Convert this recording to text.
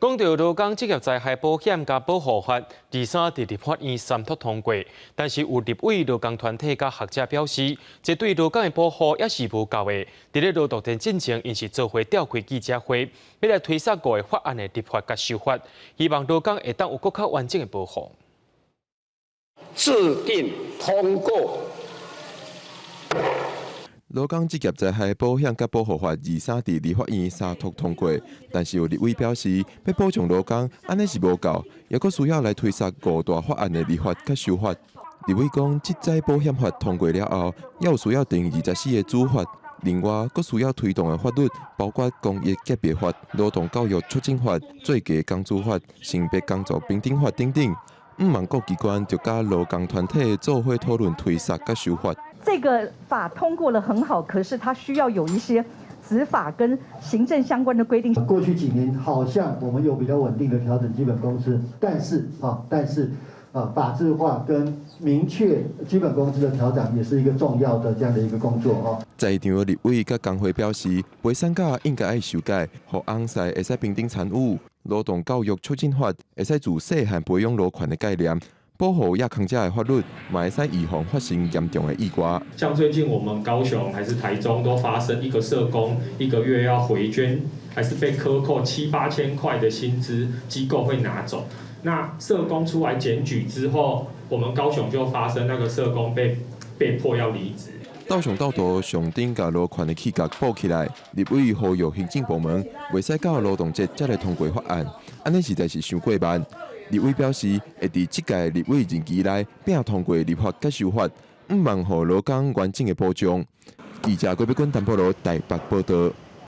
讲到劳工职业灾害保险甲保护法，23伫立法院三读通过，但是有立委劳工团体甲学者表示，这对劳工的保护也是无够的。伫咧劳动阵进前，因是做伙召开记者会，要来推杀五个法案的立法甲修法，希望劳工会当有更较完整的保护。制定通过。劳工职业灾害保险甲保护法23伫立法院三读通过，但是有立委表示，要保障劳工，安尼是无够，也阁需要来推杀五大法案的立法甲修法。立委讲，职灾保险法通过了后，也有需要定24个主法，另外阁需要推动的法律包括公益级别法、劳动教育促进法、最佳工资法、性别工作平等法等等。万各机关就甲劳工团体做伙讨论推杀甲修法。这个法通过了很好，可是它需要有一些执法跟行政相关的规定。过去几年好像我们有比较稳定的调整基本工资，但是法制化跟明确基本工资的调整也是一个重要的这样的一个工作哦。在场的立委甲工会表示，陪产假应该爱修改，互翁婿会使平等参与。劳动教育促进法会使自细汉培养劳权的概念。保护亚康者的法律，嘛会使预防发生严重的意外。像最近我们高雄还是台中都发生一个社工一个月要回捐，还是被克扣7、8千块的薪资，机构会拿走。那社工出来检举之后，我们高雄就发生那个社工被迫要离职。斗上斗大，上顶甲劳权的气角补起来，立委呼吁行政部门袂使到劳动节才来通过法案，安尼实在是伤过慢。立委表示，会伫这届立委任期内并通过立法甲修法，毋望互劳工完整的保障。记者郭碧君、陈柏罗台北报道。